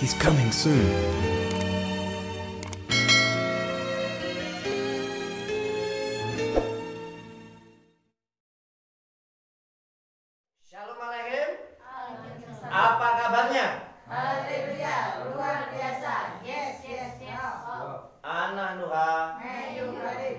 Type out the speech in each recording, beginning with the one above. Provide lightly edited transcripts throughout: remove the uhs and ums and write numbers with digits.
He's coming soon. Shalom Aleichem. Apa kabarnya? Haleluya, luar biasa. Yes. Anak Nuha.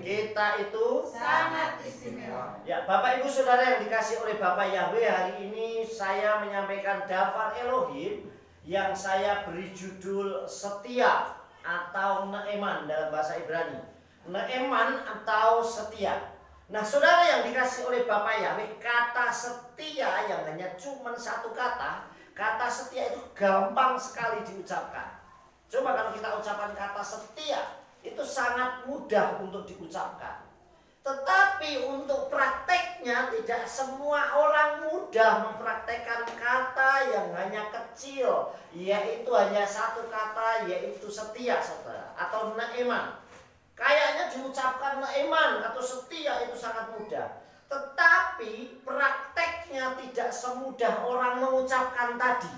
Kita itu Sangat istimewa. ya, Bapak Ibu Saudara yang dikasih oleh Bapak Yahweh, hari ini saya menyampaikan Dafar Elohim yang saya beri judul setia atau Neeman dalam bahasa Ibrani. Neeman atau setia. Nah, saudara yang dikasih oleh Bapak Yahweh, kata setia yang hanya cuma satu kata, kata setia itu gampang sekali diucapkan. Coba kalau kita ucapkan kata setia, itu sangat mudah untuk diucapkan. Tetapi untuk prakteknya tidak semua orang mudah mempraktekkan kata yang hanya kecil, yaitu hanya satu kata, yaitu setia, saudara, atau neeman. Kayaknya diucapkan neeman atau setia itu sangat mudah, tetapi prakteknya tidak semudah orang mengucapkan tadi.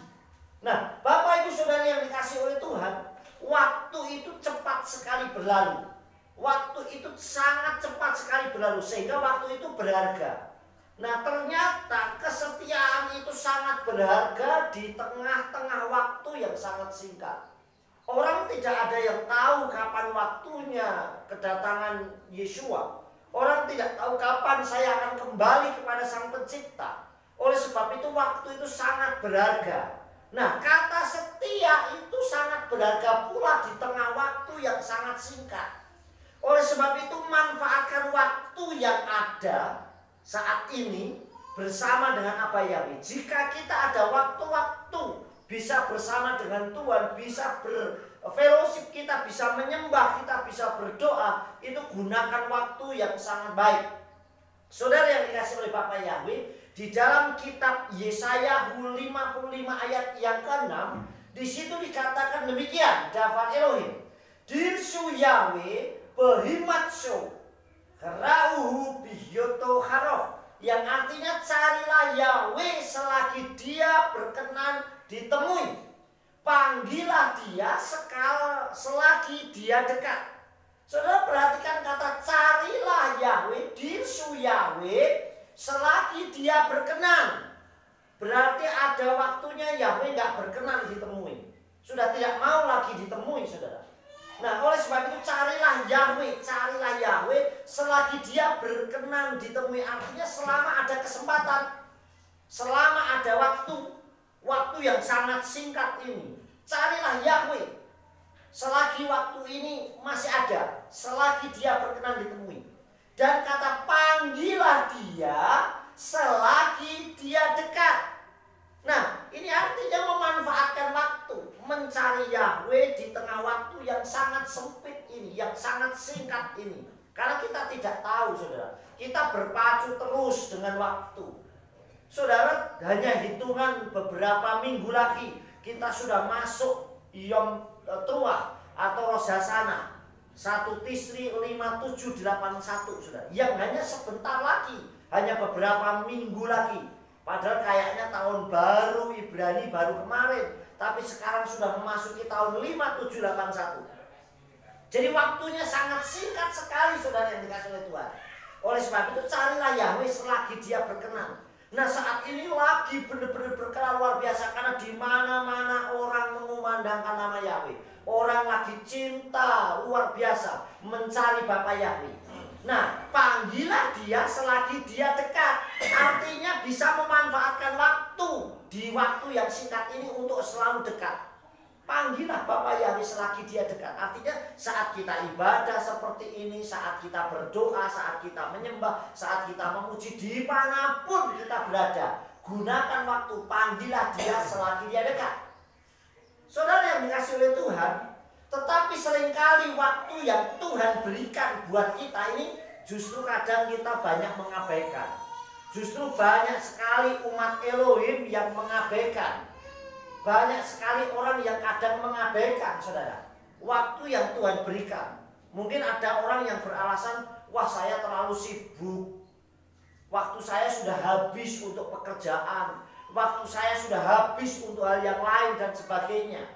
Nah, Bapak Ibu Saudara yang dikasih oleh Tuhan, waktu itu cepat sekali berlalu. Waktu itu sangat cepat sekali berlalu, sehingga waktu itu berharga. Nah, ternyata kesetiaan itu sangat berharga di tengah-tengah waktu yang sangat singkat. Orang tidak ada yang tahu kapan waktunya kedatangan Yeshua. Orang tidak tahu kapan saya akan kembali kepada Sang Pencipta. Oleh sebab itu waktu itu sangat berharga. Nah, kata setia itu sangat berharga pula di tengah waktu yang sangat singkat. Oleh sebab itu manfaatkan waktu yang ada saat ini bersama dengan apa Yahweh. Jika kita ada waktu-waktu bisa bersama dengan Tuhan, bisa berfellowship, kita bisa menyembah, kita bisa berdoa, itu gunakan waktu yang sangat baik. Saudara yang dikasih oleh Bapak Yahweh, di dalam kitab Yesaya 55 ayat yang ke-6, di situ dikatakan demikian, Dafar Elohim, Dirsu Yahweh Behimatso Kerauhu Bihyoto Harof, yang artinya carilah Yahweh selagi dia berkenan ditemui, panggillah dia selagi dia dekat. Saudara perhatikan kata carilah Yahweh, Dirsu Yahweh selagi dia berkenan. Berarti ada waktunya Yahweh nggak berkenan ditemui, sudah tidak mau lagi ditemui, saudara. Nah, oleh sebab itu carilah Yahweh selagi dia berkenan ditemui. Artinya selama ada kesempatan, selama ada waktu yang sangat singkat ini, carilah Yahweh selagi waktu ini masih ada, selagi dia berkenan ditemui. Dan kata panggillah dia selagi dia dekat. Nah, ini artinya memanfaatkan waktu, mencari Yahweh di tengah waktu yang sangat sempit ini, yang sangat singkat ini. Karena kita tidak tahu, saudara, kita berpacu terus dengan waktu. Saudara, hanya hitungan beberapa minggu lagi kita sudah masuk Yom Truah atau Rosh Hashanah 1 Tisri 5781, saudara, yang hanya sebentar lagi, hanya beberapa minggu lagi. Padahal kayaknya tahun baru Ibrani baru kemarin, tapi sekarang sudah memasuki tahun 5781. Jadi waktunya sangat singkat sekali, saudara yang dikasih oleh Tuhan. Oleh sebab itu carilah Yahweh selagi dia berkenan. Nah, saat ini lagi benar-benar berkenan luar biasa, karena di mana-mana orang mengumandangkan nama Yahweh. Orang lagi cinta luar biasa mencari Bapa Yahweh. Nah, panggillah dia selagi dia dekat. Artinya bisa memanfaatkan waktu di waktu yang singkat ini untuk selalu dekat. Panggillah Bapa Yahweh selagi dia dekat. Artinya saat kita ibadah seperti ini, saat kita berdoa, saat kita menyembah, saat kita memuji, dimanapun kita berada, gunakan waktu, panggillah dia selagi dia dekat. Saudara yang dikasih oleh Tuhan, tetapi seringkali waktu yang Tuhan berikan buat kita ini justru kadang kita banyak mengabaikan. Justru banyak sekali umat Elohim yang mengabaikan. Banyak sekali orang yang kadang mengabaikan, saudara, waktu yang Tuhan berikan. Mungkin ada orang yang beralasan, wah saya terlalu sibuk, waktu saya sudah habis untuk pekerjaan, waktu saya sudah habis untuk hal yang lain dan sebagainya.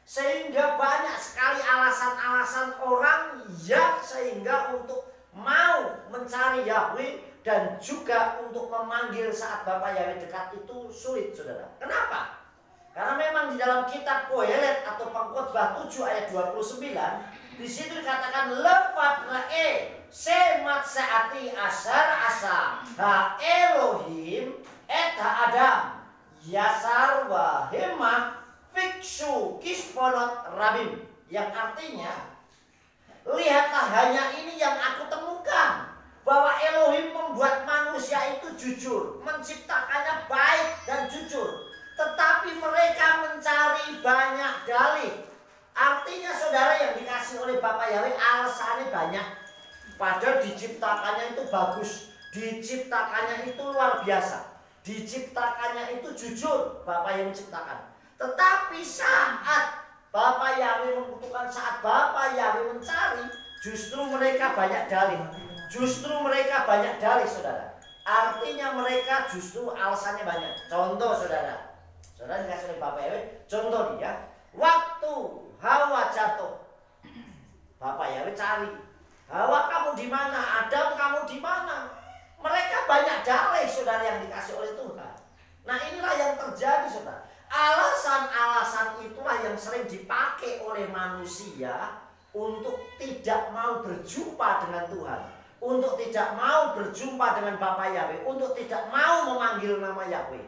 Sehingga banyak sekali alasan-alasan orang yang sehingga untuk mau mencari Yahweh dan juga untuk memanggil saat Bapa Yahweh dekat itu sulit, saudara. Kenapa? Karena memang di dalam kitab Kohelet atau Pengkhotbah 7 ayat 29, di situ dikatakan lepat rae semat seati asar asa ha Elohim eta Adam yasar wa hemah fiksu kisponot rabim, yang artinya lihatlah hanya ini yang aku temukan, bahwa Elohim membuat manusia itu jujur, menciptakannya baik dan jujur, tetapi mereka mencari banyak dalih. Artinya saudara, yang dikasih oleh Bapa Yahweh alasannya banyak, padahal diciptakannya itu bagus, diciptakannya itu luar biasa, diciptakannya itu jujur, Bapa yang menciptakan. Tetapi saat Bapa Yahweh membutuhkan, saat Bapa Yahweh mencari, justru mereka banyak dalih. Justru mereka banyak dalih, saudara. Artinya mereka justru alasannya banyak. Contoh, saudara. Saudara dikasih oleh Bapa Yahweh, contoh nih ya. Waktu Hawa jatuh, Bapa Yahweh cari. Hawa kamu di mana? Adam kamu di mana? Mereka banyak dalih, saudara, yang dikasih oleh Tuhan. Nah, inilah yang terjadi, saudara. Alasan-alasan itulah yang sering dipakai oleh manusia untuk tidak mau berjumpa dengan Tuhan, untuk tidak mau berjumpa dengan Bapa Yahweh, untuk tidak mau memanggil nama Yahweh.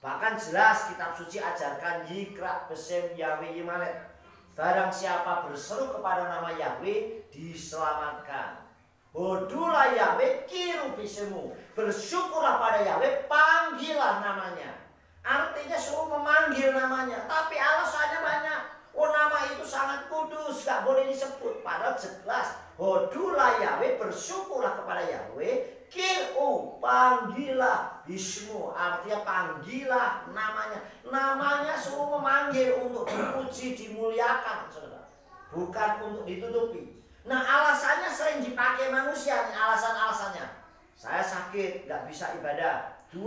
Bahkan jelas kitab suci ajarkan Yikra Besem Yahweh Yimalet, barang siapa berseru kepada nama Yahweh diselamatkan. Bodulah Yahweh kiru bisemu, bersyukurlah pada Yahweh, panggillah namanya. Artinya suruh memanggil namanya, tapi alasannya banyak. Oh, nama itu sangat kudus, gak boleh disebut. Padahal jelas, hodulah Yahweh, bersyukurlah kepada Yahweh, kiru, panggillah bismu, artinya panggillah namanya. Namanya suruh memanggil untuk dipuji, dimuliakan, saudara, bukan untuk ditutupi. Nah, alasannya sering dipakai manusia, alasan-alasannya. Saya sakit, gak bisa ibadah. 2,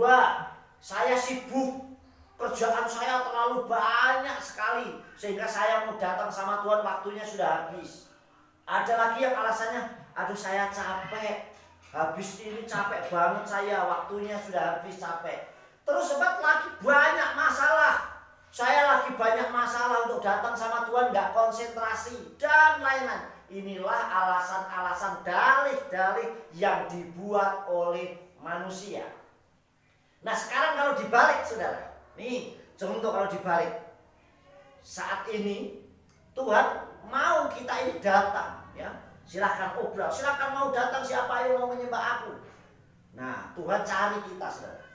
saya sibuk, kerjaan saya terlalu banyak sekali sehingga saya mau datang sama Tuhan waktunya sudah habis. Ada lagi yang alasannya, aduh saya capek, habis ini capek banget saya, waktunya sudah habis, capek. Terus sebab lagi banyak masalah, saya lagi banyak masalah untuk datang sama Tuhan, gak konsentrasi dan lain-lain. Inilah alasan-alasan dalih-dalih yang dibuat oleh manusia. Nah, sekarang kalau dibalik, saudara, nih contoh kalau dibalik, saat ini Tuhan mau kita ini datang, ya, silahkan obrol, silahkan mau datang siapa yang mau menyembah aku. Nah, Tuhan cari kita, saudara.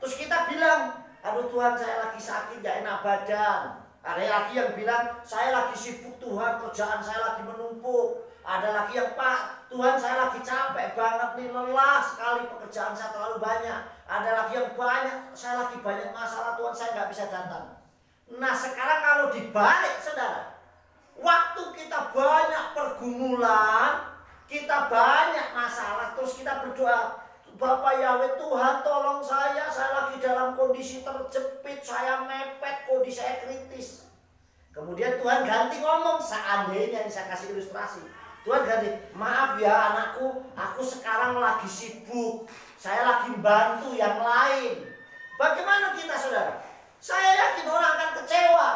Terus kita bilang, aduh Tuhan saya lagi sakit, gak enak badan. Ada lagi yang bilang, saya lagi sibuk Tuhan, kerjaan saya lagi menumpuk. Ada lagi yang, Pak, Tuhan saya lagi capek banget nih, lelah sekali, pekerjaan saya terlalu banyak. Ada lagi yang banyak, saya lagi banyak masalah, Tuhan saya nggak bisa datang. Nah, sekarang kalau dibalik, saudara, waktu kita banyak pergumulan, kita banyak masalah, terus kita berdoa, Bapak Yahweh, Tuhan tolong saya lagi dalam kondisi terjepit, saya mepet, kondisi saya kritis. Kemudian Tuhan ganti ngomong, seandainya saya kasih ilustrasi. Tuhan ganti, maaf ya anakku, aku sekarang lagi sibuk, saya lagi bantu yang lain. Bagaimana kita, saudara? Saya yakin orang akan kecewa.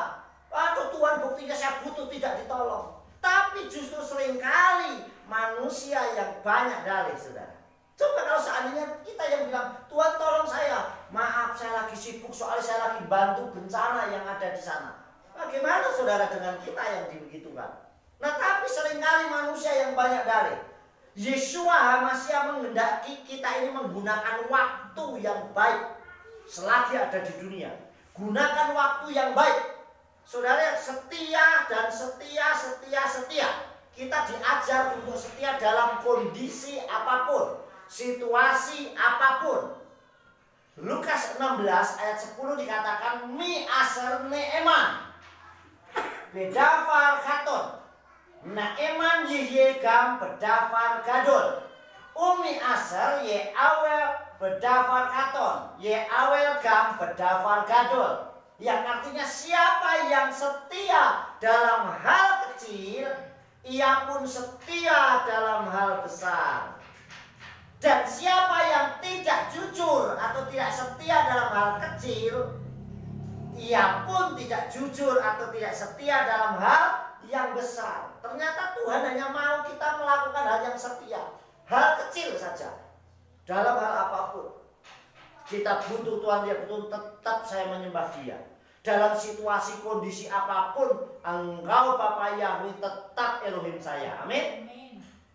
Aduh Tuhan, buktinya saya butuh tidak ditolong. Tapi justru seringkali manusia yang banyak dalih, saudara. Coba kalau seandainya kita yang bilang, Tuhan tolong saya, maaf saya lagi sibuk soalnya saya lagi bantu bencana yang ada di sana. Bagaimana saudara dengan kita yang dibegitukan? Nah, tapi seringkali manusia yang banyak dalih. Yeshua HaMashiach menghendaki kita ini menggunakan waktu yang baik selagi ada di dunia. Gunakan waktu yang baik. Saudara, setia dan setia. Kita diajar untuk setia dalam kondisi apapun, situasi apapun. Lukas 16 ayat 10 dikatakan mi aser neeman bedafar katon naeman yihye gam bedafar gadol umi aser ye awel bedafar katon ye awel gam bedafar gadol. Yang artinya siapa yang setia dalam hal kecil, ia pun setia dalam hal besar. Dan siapa yang tidak jujur atau tidak setia dalam hal kecil, ia pun tidak jujur atau tidak setia dalam hal yang besar. Ternyata Tuhan hanya mau kita melakukan hal yang setia, hal kecil saja. Dalam hal apapun kita butuh Tuhan, dia betul, tetap saya menyembah Dia. Dalam situasi kondisi apapun, Engkau Bapa Yahweh tetap Elohim saya. Amin.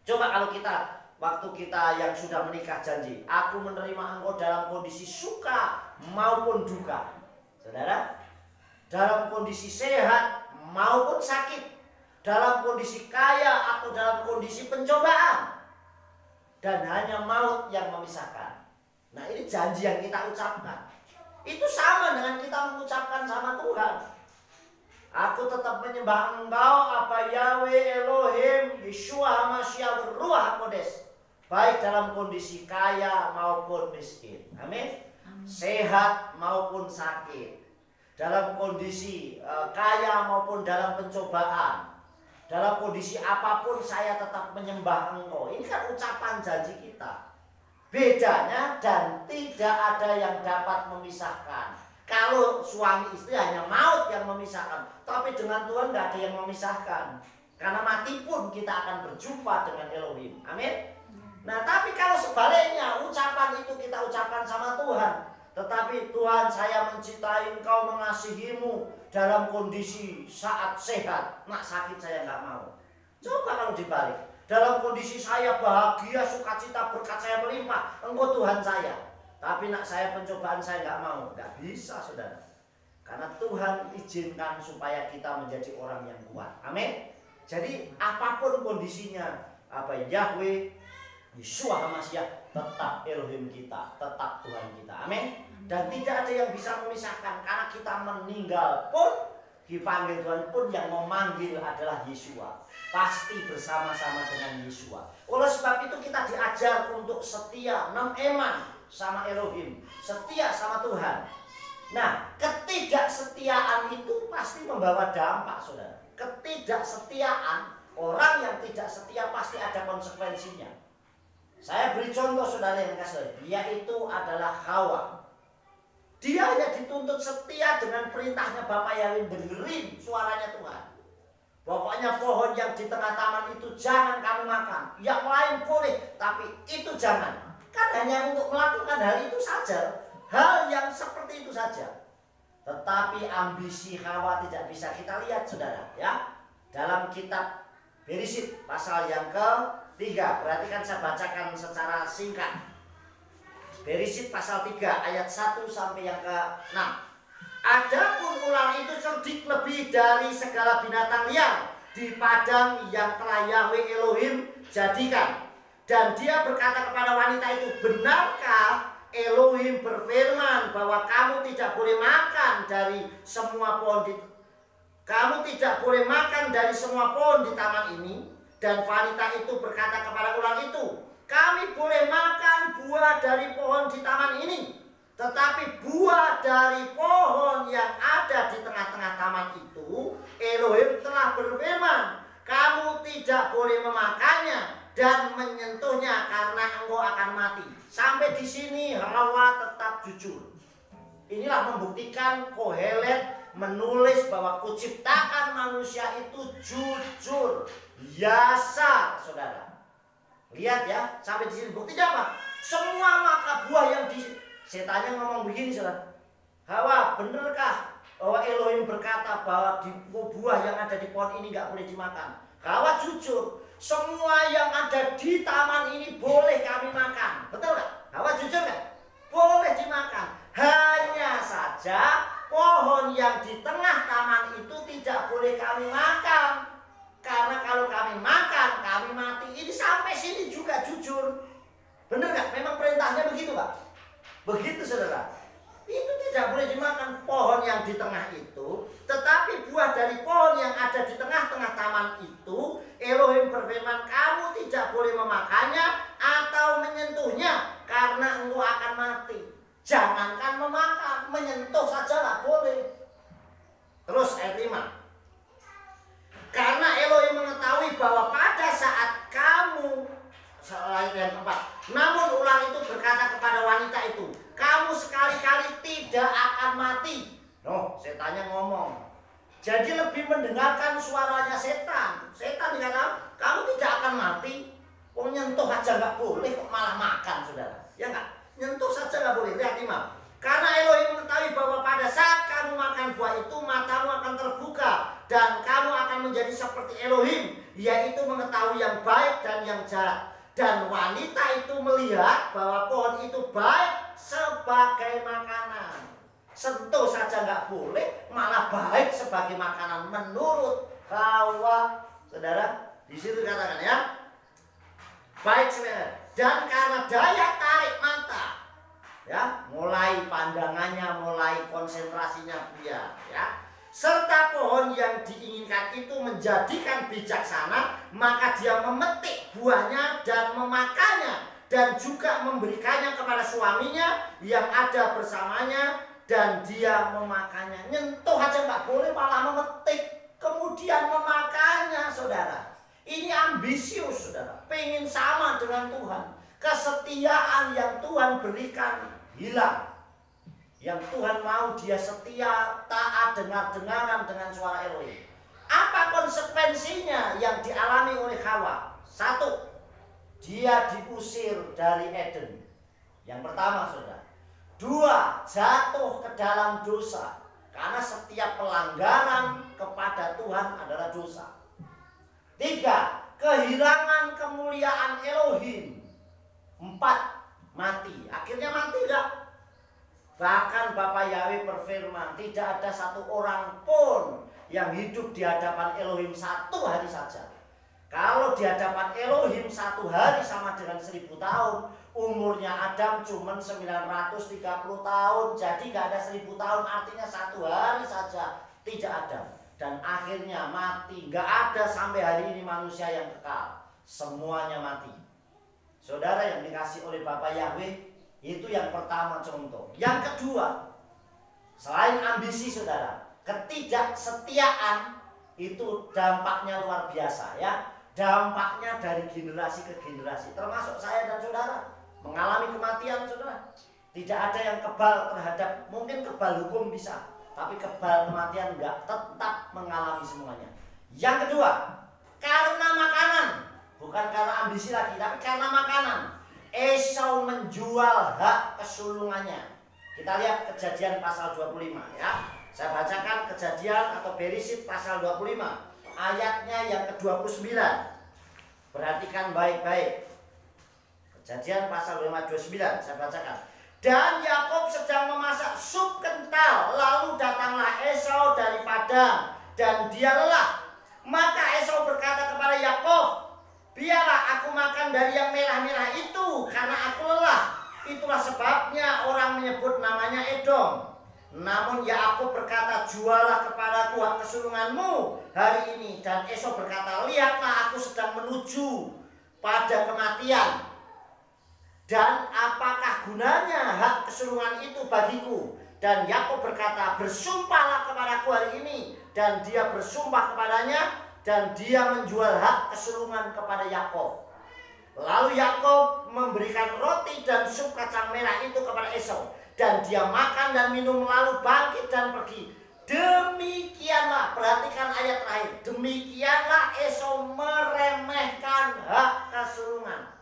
Coba kalau kita, waktu kita yang sudah menikah janji, aku menerima engkau dalam kondisi suka maupun duka. Saudara, dalam kondisi sehat maupun sakit, dalam kondisi kaya atau dalam kondisi pencobaan, dan hanya maut yang memisahkan. Nah, ini janji yang kita ucapkan. Itu sama dengan kita mengucapkan sama Tuhan. Aku tetap menyembah engkau apa Yahweh Elohim Yeshua HaMashiach Ruach Kodes, baik dalam kondisi kaya maupun miskin. Amin. Sehat maupun sakit, dalam kondisi kaya maupun dalam pencobaan, dalam kondisi apapun saya tetap menyembah engkau. Ini kan ucapan janji kita. Bedanya dan tidak ada yang dapat memisahkan. Kalau suami istri hanya maut yang memisahkan, tapi dengan Tuhan nggak ada yang memisahkan. Karena mati pun kita akan berjumpa dengan Elohim. Amin. Nah, tapi kalau sebaliknya, ucapan itu kita ucapkan sama Tuhan. Tetapi Tuhan, saya mencintai engkau, mengasihimu dalam kondisi saat sehat. Nak sakit saya nggak mau. Coba kalau dibalik. Dalam kondisi saya bahagia, sukacita, berkat saya melimpah, engkau Tuhan saya. Tapi nak saya pencobaan saya nggak mau. Nggak bisa, saudara. Karena Tuhan izinkan supaya kita menjadi orang yang kuat. Amin. Jadi apapun kondisinya, apa Yahweh Yeshua HaMashiach tetap Elohim kita, tetap Tuhan kita. Amin. Dan tidak ada yang bisa memisahkan, karena kita meninggal pun dipanggil Tuhan pun, yang memanggil adalah Yeshua. Pasti bersama-sama dengan Yeshua. Oleh sebab itu kita diajar untuk setia, eman sama Elohim, setia sama Tuhan. Nah, ketidaksetiaan itu pasti membawa dampak, saudara. Ketidaksetiaan, orang yang tidak setia pasti ada konsekuensinya. Saya beri contoh, saudara yang kasih, yaitu adalah Hawa. Dia hanya dituntut setia dengan perintahnya Bapak Yahweh, dengerin suaranya Tuhan. Pokoknya pohon yang di tengah taman itu jangan kamu makan. Yang lain boleh, tapi itu jangan. Kan hanya untuk melakukan hal itu saja. Hal yang seperti itu saja. Tetapi ambisi Hawa tidak bisa kita lihat, saudara. Ya, dalam kitab Bereshit pasal yang ke-3. Perhatikan, saya bacakan secara singkat. Bereshit pasal 3 ayat 1 sampai yang ke-6. Adapun ular itu cerdik lebih dari segala binatang liar di padang yang telah Yahweh Elohim jadikan. Dan dia berkata kepada wanita itu, benarkah Elohim berfirman bahwa kamu tidak boleh makan dari semua pohon di taman ini? Dan wanita itu berkata kepada ular itu, kami boleh makan buah dari pohon di taman ini, tetapi buah dari pohon yang ada di tengah-tengah taman itu, Elohim telah berfirman, kamu tidak boleh memakannya dan menyentuhnya karena engkau akan mati. Sampai di sini Hawa tetap jujur. Inilah membuktikan Kohelet menulis bahwa kuciptakan manusia itu jujur, yasar, saudara. Lihat ya, sampai di sini buktinya apa? Semua maka buah yang setannya ngomong begini, saudara. Hawa, benarkah bahwa Elohim berkata bahwa di buah yang ada di pohon ini nggak boleh dimakan? Hawa jujur, semua yang ada di taman ini boleh kami makan. Betul nggak? Hawa jujur nggak? Boleh dimakan. Hanya saja pohon yang di tengah taman itu tidak boleh kami makan. Karena kalau kami makan, kami mati. Ini sampai sini juga jujur. Benar nggak? Memang perintahnya begitu, Pak? Begitu, saudara. Itu tidak boleh dimakan pohon yang di tengah itu. Tetapi buah dari pohon yang ada di tengah-tengah taman itu, Elohim berfirman, kamu tidak boleh memakannya atau menyentuhnya karena engkau akan mati. Jangankan memakan, menyentuh saja lah boleh. ayat yang keempat. Namun ular itu berkata kepada wanita itu, kamu sekali-kali tidak akan mati. Noh, setannya ngomong. Jadi lebih mendengarkan suaranya setan. Setan dikatakan, kamu tidak akan mati. Oh, nyentuh aja nggak boleh, kok malah makan, saudara. Ya nggak? Nyentuh saja nggak boleh. Lihat 5. Karena Elohim mengetahui bahwa pada saat kamu makan buah itu, matamu akan terbuka dan kamu akan menjadi seperti Elohim, yaitu mengetahui yang baik dan yang jahat. Dan wanita itu melihat bahwa pohon itu baik sebagai makanan. Sentuh saja nggak boleh, malah baik sebagai makanan menurut Hawa. Saudara, di situ katakan ya, baik sebenarnya. Dan karena daya tarik mata, ya, mulai pandangannya, mulai konsentrasinya dia, ya, serta pohon yang diinginkan itu menjadikan bijaksana, maka dia memetik buahnya dan memakannya, dan juga memberikannya kepada suaminya yang ada bersamanya, dan dia memakannya. Nyentuh aja nggak boleh, malah memetik, kemudian memakannya, saudara. Ini ambisius, saudara, pengen sama dengan Tuhan. Kesetiaan yang Tuhan berikan hilang. Yang Tuhan mau dia setia, taat, dengar-dengaran dengan suara Elohim. Apa konsekuensinya yang dialami oleh Hawa? 1, dia diusir dari Eden. Yang pertama, saudara. 2, jatuh ke dalam dosa. Karena setiap pelanggaran kepada Tuhan adalah dosa. 3, kehilangan kemuliaan Elohim. 4, mati. Akhirnya mati enggak? Bahkan Bapak Yahweh berfirman, tidak ada satu orang pun yang hidup di hadapan Elohim 1 hari saja. Kalau di hadapan Elohim 1 hari sama dengan 1000 tahun, umurnya Adam cuma 930 tahun. Jadi gak ada 1000 tahun, artinya 1 hari saja tidak ada. Dan akhirnya mati. Gak ada sampai hari ini manusia yang kekal. Semuanya mati. Saudara yang dikasih oleh Bapak Yahweh, itu yang pertama contoh. Yang kedua, selain ambisi, saudara, ketidaksetiaan itu dampaknya luar biasa, ya. Dampaknya dari generasi ke generasi, termasuk saya dan saudara mengalami kematian, saudara. Tidak ada yang kebal terhadap, mungkin kebal hukum bisa, tapi kebal kematian enggak, tetap mengalami semuanya. Yang kedua, karena makanan, bukan karena ambisi lagi, tapi karena makanan. Esau menjual hak kesulungannya. Kita lihat Kejadian pasal 25, ya. Saya bacakan Kejadian atau Bereshit pasal 25, ayatnya yang ke-29. Perhatikan baik-baik. Kejadian pasal 25 29, saya bacakan. Dan Yakob sedang memasak sup kental, lalu datanglah Esau dari padang, dan dia lelah. Maka Esau berkata kepada Yakob, biarlah aku makan dari yang merah-merah itu, karena aku lelah. Itulah sebabnya orang menyebut namanya Edom. Namun Yakub berkata, jualah kepadaku hak kesulunganmu hari ini. Dan Esau berkata, lihatlah aku sedang menuju pada kematian. Dan apakah gunanya hak kesulungan itu bagiku? Dan Yakub berkata, bersumpahlah kepadaku hari ini. Dan dia bersumpah kepadanya, dan dia menjual hak kesulungan kepada Yakob. Lalu Yakob memberikan roti dan sup kacang merah itu kepada Esau, dan dia makan dan minum, lalu bangkit dan pergi. Demikianlah, perhatikan ayat terakhir, demikianlah Esau meremehkan hak kesulungan.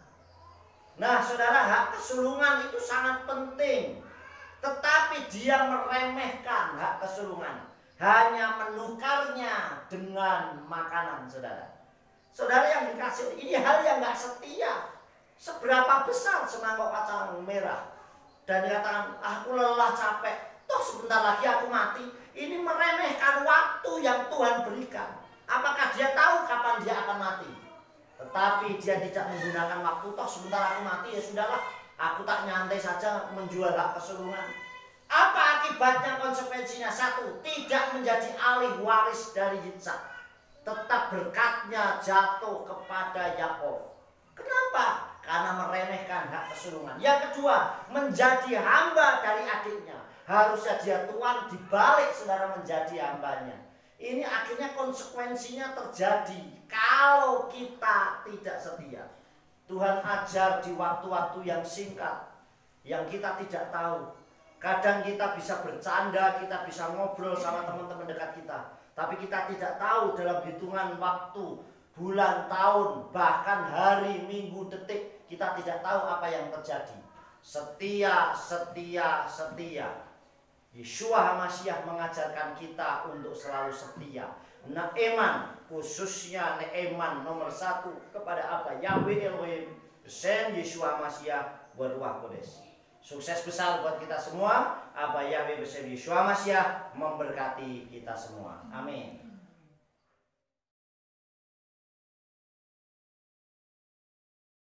Nah, saudara, hak kesulungan itu sangat penting, tetapi dia meremehkan hak kesulungan, hanya menukarnya dengan makanan, saudara. Saudara yang dikasih, ini hal yang gak setia. Seberapa besar semangkok kacang merah, dan dikatakan, aku lelah, capek, toh sebentar lagi aku mati. Ini meremehkan waktu yang Tuhan berikan. Apakah dia tahu kapan dia akan mati? Tetapi dia tidak menggunakan waktu, toh sebentar aku mati, ya sudahlah, aku tak nyantai saja menjual hak kesulungan. Apa akibatnya, konsekuensinya? 1, tidak menjadi ahli waris dari Yitzhak. Tetap berkatnya jatuh kepada Yakob. Kenapa? Karena meremehkan hak kesulungan. Yang kedua, menjadi hamba dari adiknya. Harusnya dia tuan, dibalik saudara menjadi hambanya. Ini akhirnya konsekuensinya terjadi kalau kita tidak setia. Tuhan ajar di waktu-waktu yang singkat, yang kita tidak tahu. Kadang kita bisa bercanda, kita bisa ngobrol sama teman-teman dekat kita, tapi kita tidak tahu dalam hitungan waktu, bulan, tahun, bahkan hari, minggu, detik, kita tidak tahu apa yang terjadi. Setia, setia, setia. Yeshua HaMashiach mengajarkan kita untuk selalu setia. Neeman, khususnya Neeman nomor 1 kepada apa? Yahweh Elohim, Besem Yeshua HaMashiach, Berruach Kodes. Sukses besar buat kita semua. Abah Yahweh Besem Yeshua HaMashiach memberkati kita semua. Amin.